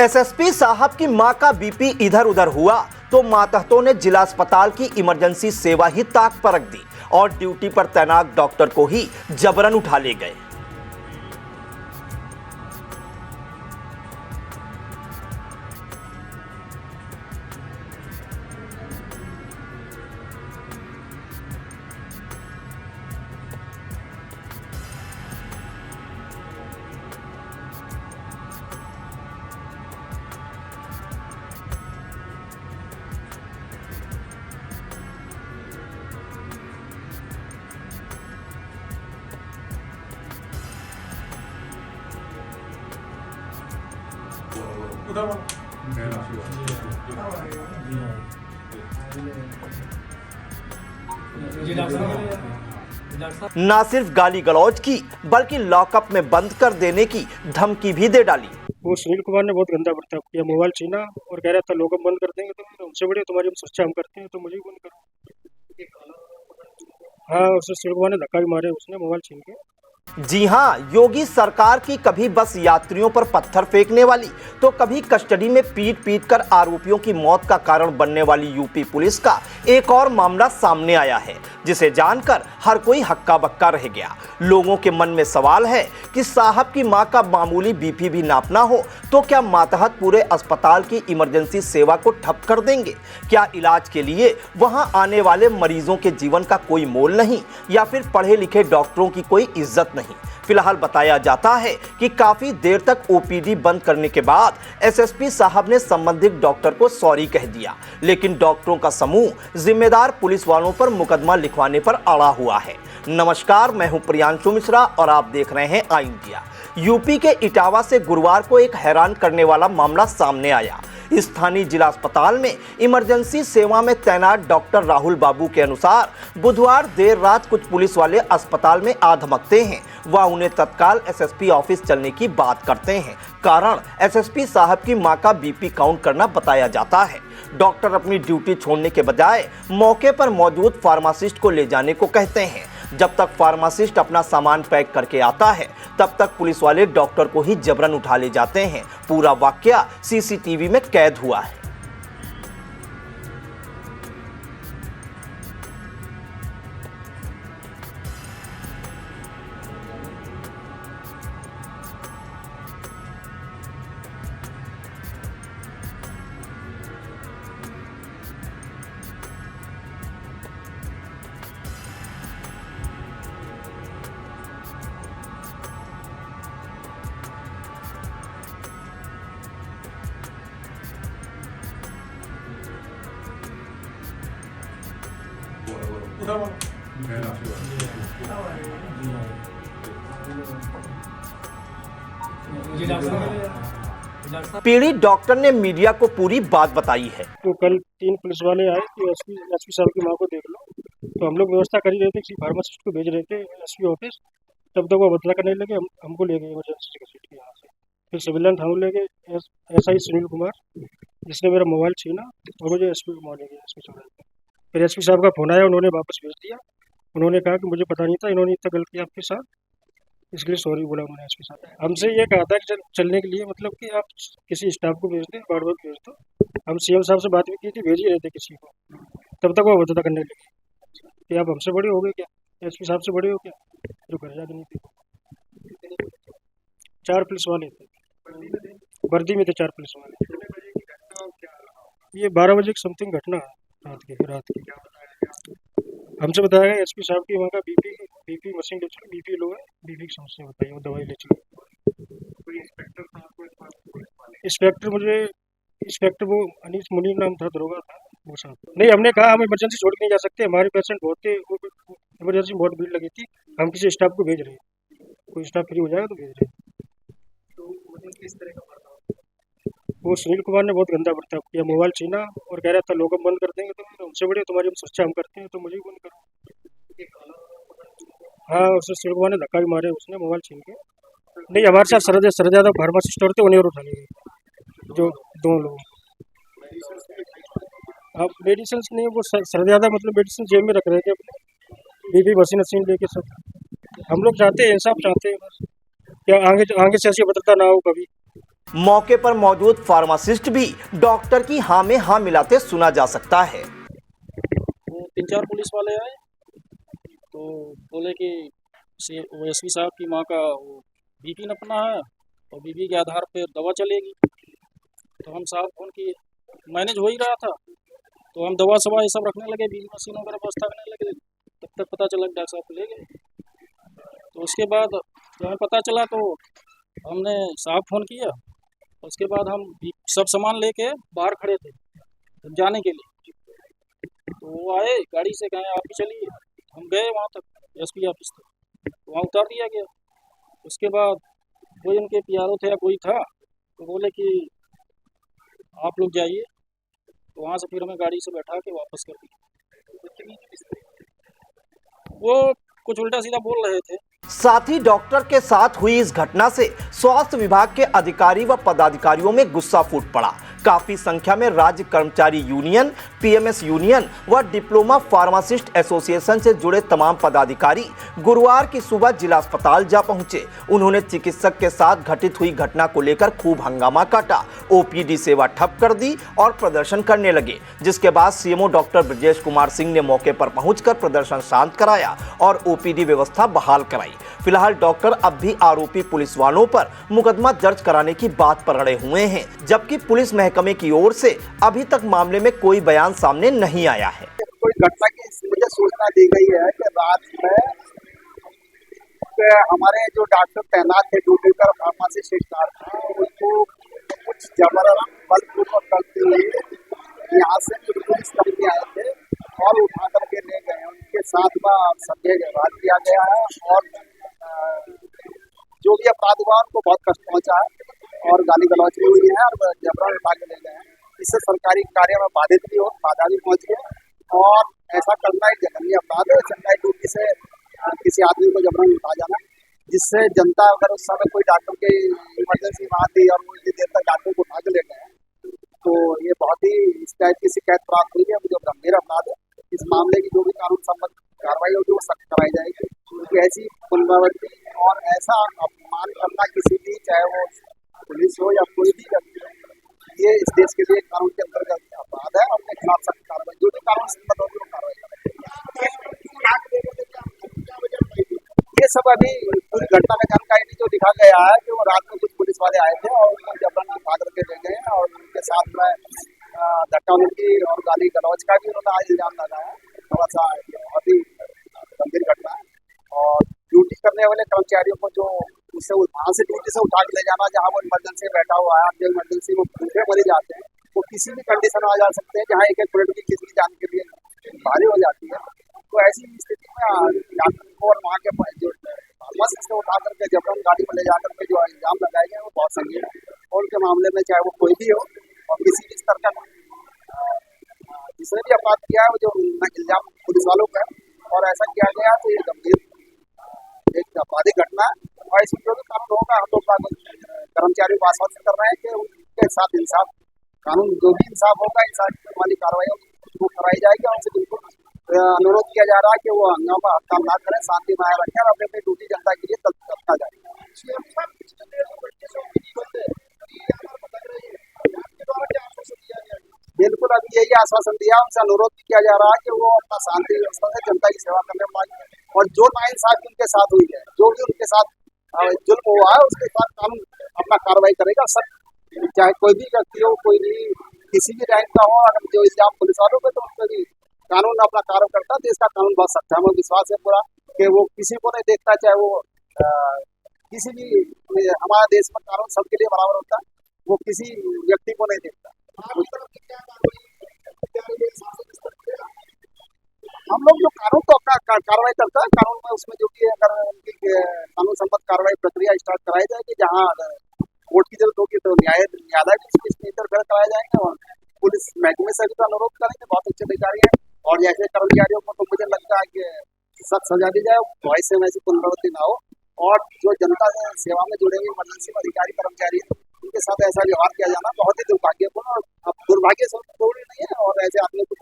SSP साहब की मां का बीपी इधर उधर हुआ तो मातहतों ने जिला अस्पताल की इमरजेंसी सेवा ही ताक पर रख दी और ड्यूटी पर तैनात डॉक्टर को ही जबरन उठा ले गए। ना सिर्फ गाली गलौज की बल्कि लॉकअप में बंद कर देने की धमकी भी दे डाली। वो सुनील कुमार ने बहुत गंदा बर्ताव किया, मोबाइल छीना और कह रहा था लोग बंद कर देंगे तो हमसे बड़े तुम्हारी सुरक्षा हम करते हैं तो मुझे बंद करो। हाँ, उसे सुनील कुमार ने धक्का भी मारे, उसने मोबाइल छीन के। जी हां, योगी सरकार की कभी बस यात्रियों पर पत्थर फेंकने वाली तो कभी कस्टडी में पीट पीट कर आरोपियों की मौत का कारण बनने वाली यूपी पुलिस का एक और मामला सामने आया है, जिसे जानकर हर कोई हक्का बक्का रह गया। लोगों के मन में सवाल है कि साहब की मां का मामूली बीपी भी नापना हो तो क्या मातहत पूरे अस्पताल की इमरजेंसी सेवा को ठप कर देंगे? क्या इलाज के लिए वहां आने वाले मरीजों के जीवन का कोई मोल नहीं या फिर पढ़े लिखे डॉक्टरों की कोई इज्जत नहीं? फिलहाल बताया जाता है कि काफी देर तक ओपीडी बंद करने के बाद एसएसपी साहब ने संबंधित डॉक्टर को सॉरी कह दिया, लेकिन डॉक्टरों का समूह जिम्मेदार पुलिस वालों पर मुकदमा लिखवाने पर अड़ा हुआ है। नमस्कार, मैं हूं प्रियांशु मिश्रा और आप देख रहे हैं आई इंडिया। यूपी के इटावा से गुरुवार को एक हैरान करने वाला मामला सामने आया। स्थानीय जिला अस्पताल में इमरजेंसी सेवा में तैनात डॉक्टर राहुल बाबू के अनुसार बुधवार देर रात कुछ पुलिस वाले अस्पताल में आ धमकते हैं व उन्हें तत्काल एसएसपी ऑफिस चलने की बात करते हैं। कारण एसएसपी साहब की मां का बीपी काउंट करना बताया जाता है। डॉक्टर अपनी ड्यूटी छोड़ने के बजाय मौके पर मौजूद फार्मासिस्ट को ले जाने को कहते हैं। जब तक फार्मासिस्ट अपना सामान पैक करके आता है तब तक पुलिस वाले डॉक्टर को ही जबरन उठा ले जाते हैं। पूरा वाकया सीसीटीवी में कैद हुआ है। पीड़ित डॉक्टर ने मीडिया को पूरी बात बताई है। तो कल 3 पुलिस वाले आए कि एसपी साहब की मां को देख लो, तो हम लोग व्यवस्था कर ही रहे थे कि फार्मासिस्ट को भेज रहे थे एसपी ऑफिस। तब तक वो बदला करने लगे, हमको ले गए इमरजेंसी के सीट के यहाँ से। फिर सिविलियन थाने ले गए एसआई सुनील कुमार, जिसने मेरा मोबाइल छीना और मुझे एसपी को ले गया एसपी साहब। फिर एसपी साहब का फोन आया, उन्होंने वापस भेज दिया। उन्होंने कहा कि मुझे पता नहीं था इन्होंने इतना गलत किया आपके साथ, इसके लिए सॉरी बोला उन्होंने एसपी साहब। हमसे ये कहा था कि चलने के लिए, मतलब कि आप किसी स्टाफ को भेज दें, बार बार भेज दो। हम सीएम साहब से बात भी की थी, भेज ही रहे थे किसी को। तब तक वो बदला करने लगे कि आप हमसे बड़े हो गए क्या, एसपी साहब से बड़े हो क्या, जो घर जाके नहीं थे। 4 पुलिस वाले थे, वर्दी में थे 4 पुलिस वाले। ये 12 बजे की समथिंग घटना रात की। हमसे बताया गया एसपी साहब की वहाँ का बीपी मशीन ले चुकी, बीपी लो है, बीपी की समस्या बताई, वो दवाई ले चुकी। इंस्पेक्टर वो अनीस मुनीर नाम था, दरोगा था वो साहब। नहीं, हमने कहा हम इमरजेंसी छोड़ के नहीं जा सकते, हमारे पेशेंट बहुत थे, इमरजेंसी बहुत भीड़ लगी थी, हम किसी स्टाफ को भेज रहे हैं, कोई स्टाफ फ्री हो जाएगा तो भेज रहे हैं। तो मतलब किस तरह का वो सुनील कुमार ने बहुत गंदा बर्ताव किया, मोबाइल छीना और कह रहा था लोग बंद कर देंगे तो हमसे बड़े तुम्हारी सुरक्षा हम करते हैं तो मुझे बंद करो। हाँ, उसे सुनील कुमार ने धक्का भी मारे, उसने मोबाइल छीन के। नहीं, हमारे साथ सरदादा फार्मासिस्ट और थे, उन्हें और उठा लिए जो 2 लोग। अब मेडिसिन नहीं, वो सरदादा मतलब मेडिसिन जेब में रख रहे थे अपने, बीपी मशीन लेके सब। हम लोग चाहते हैं, इंसाफ चाहते हैं बस, क्या आगे से ऐसी बदलता ना हो कभी। मौके पर मौजूद फार्मासिस्ट भी डॉक्टर की हाँ में हाँ मिलाते सुना जा सकता है। वो 3-4 पुलिस वाले आए तो बोले कि वो एसपी साहब की माँ का वो बीपी नपना है और बीपी के आधार पर दवा चलेगी। तो हम साहब फोन किए, मैनेज हो ही रहा था तो हम दवा सवा ये सब रखने लगे, बीपी मशीन वगैरह व्यवस्था करने लगे। तब तक पता चला कि डॉक्टर साहब को ले गए। तो उसके बाद जब हमें पता चला तो हमने साहब फ़ोन किया। उसके बाद हम सब सामान लेके बाहर खड़े थे जाने के लिए। तो वो आए गाड़ी से, कहें आप भी चलिए। हम गए वहाँ तक एसपी ऑफिस तक, वहाँ उतार दिया गया। उसके बाद कोई उनके पीआरओ थे या कोई था तो बोले कि आप लोग जाइए। तो वहाँ से फिर हमें गाड़ी से बैठा के वापस कर दिया। वो कुछ उल्टा सीधा बोल रहे थे। साथ ही डॉक्टर के साथ हुई इस घटना से स्वास्थ्य विभाग के अधिकारी व पदाधिकारियों में गुस्सा फूट पड़ा। काफी संख्या में राज्य कर्मचारी यूनियन, पीएमएस यूनियन व डिप्लोमा फार्मासिस्ट एसोसिएशन से जुड़े तमाम पदाधिकारी गुरुवार की सुबह जिला अस्पताल जा पहुंचे। उन्होंने चिकित्सक के साथ घटित हुई घटना को लेकर खूब हंगामा काटा, ओपीडी सेवा ठप कर दी और प्रदर्शन करने लगे, जिसके बाद सीएमओ डॉक्टर ब्रजेश कुमार सिंह ने मौके पर पहुंचकर प्रदर्शन शांत कराया और ओपीडी व्यवस्था बहाल कराई। फिलहाल डॉक्टर अब भी आरोपी पुलिस वालों पर मुकदमा दर्ज कराने की बात पर अड़े हुए हैं, जबकि पुलिस महकमे की ओर से अभी तक मामले में कोई बयान सामने नहीं आया है। कोई घटना की मुझे सूचना दी गई है कि रात में हमारे जो डॉक्टर तैनात थे ड्यूटी पर, फार्मासिस्ट स्टाफ था, उनको कुछ जबरदस्त बलपूर्वक करते हुए यहाँ से पुलिस कर्मी आए थे और उठा करके ले गए। उनके साथ में संदेह व्यवहार किया गया है और जो भी अपराध हुआ उनको बहुत कष्ट पहुंचा है और गाली गलौज भी हुई है और जबरन उठा के ले गए हैं। इससे सरकारी कार्य में बाधा भी पहुंची है और ऐसा करना एक जघन्य अपराध है। सरकारी ड्यूटी से किसी आदमी को जबरन उठा जाना, जिससे जनता अगर उस समय कोई डॉक्टर की इमरजेंसी में आती और वो इतनी देर तक डॉक्टर को उठा के ले गए तो ये बहुत ही इस टाइप की शिकायत प्राप्त हुई है। जो गंभीर अपराध है, इस मामले की जो भी कानून सम्मत कार्रवाई होगी वो सख्त कराई जाएगी, क्योंकि ऐसी पुनरावृत्ति और ऐसा अपमान करना किसी भी, चाहे वो पुलिस हो या कोई भी व्यक्ति हो, ये इस देश के लिए कानून के अंतर्गत अपराध है। अपने खिलाफ सख्त कार्रवाई, जो भी कानून सम्मत होगी वो कार्रवाई करेंगे। ये सब अभी पूरी घटना में जानकारी नहीं। जो लिखा गया है कि वो रात में कुछ पुलिस वाले आए थे और उनको जबरन उठा करके ले गए और उनके साथ में धक्का मुक्की और गाली गलौज का भी उन्होंने आज इल्जाम लगाया। थोड़ा सा बहुत ही गंभीर घटना है और ड्यूटी करने वाले कर्मचारियों को जो उससे वहाँ से ड्यूटी से उठा के ले जाना, जहाँ वो इमरजेंसी में बैठा हुआ है, जो इमरजेंसी में भूखे मरीज आते हैं, वो किसी भी कंडीशन में आ जा सकते हैं जहाँ एक मिनट की किसी की जान के लिए भारी हो जाती है। तो ऐसी स्थिति में डॉक्टर को और वहाँ के जो फार्मासिस्ट से उठा करके जबरन गाड़ी में ले जा करके जो इल्जाम लगाए गए वो बहुत संगीन है और उनके मामले में चाहे वो कोई भी हो और किसी भी स्तर का जिसने भी अपराध किया है वो जो इल्जाम पुलिस वालों का और ऐसा किया गया तो ये गंभीर एक आपराधिक घटना है और इसमें जो भी कानून होगा हम लोग कर्मचारियों को आश्वस्त कर रहे हैं कि उनके साथ इंसाफ, कानून जो भी इंसाफ होगा, इंसाफ वाली कार्रवाई वो कराई जाएगी और उनसे बिल्कुल अनुरोध किया जा रहा है कि वो हंगामा हड़ताल ना करें, शांति बनाए रखें और अपने ड्यूटी जनता के लिए तत्परता जाए। बिल्कुल अभी यही आश्वासन दिया, उनसे अनुरोध भी किया जा रहा है कि वो अपना शांति व्यवस्था से जनता की सेवा करने वाले और जो नाइंसाफी उनके साथ हुई है, जो भी उनके साथ जुल्म हुआ है उसके साथ कानून अपना कार्रवाई करेगा। सब चाहे कोई भी व्यक्ति हो, कोई भी किसी भी रैंक का हो, अगर जो इल्जाम पुलिस वालों पे तो उन पर भी कानून अपना कार्य करता है। देश का कानून बहुत सख्त है, हमें विश्वास है पूरा कि वो किसी को नहीं देखता, चाहे वो किसी भी, हमारा देश में कानून सबके लिए बराबर होता है, वो किसी व्यक्ति को नहीं देखता। हम लोग जो कानून तो अपना कार्रवाई करता है, कानून में उसमें जो भी अगर उनकी कानून सम्मत कार्रवाई प्रक्रिया स्टार्ट कराई जाएगी, जहाँ कोर्ट की जरूरत होगी तो न्यायालय भी इसमें इंटरफेयर कराए जाएंगे और पुलिस महकमे से भी तो अनुरोध करेंगे, बहुत अच्छे अधिकारी हैं और जैसे कर्मचारियों को तो मुझे लगता है कि सख्त सजा दी जाए, भविष्य में ऐसी पुनरावृत्ति ना हो और जो जनता सेवा में जुड़े हुए इमरजेंसी अधिकारी कर्मचारी हैं उनके साथ ऐसा व्यवहार किया जाना बहुत ही दुर्भाग्यपूर्ण और अब दुर्भाग्य से कोई नहीं है और ऐसे आदमी को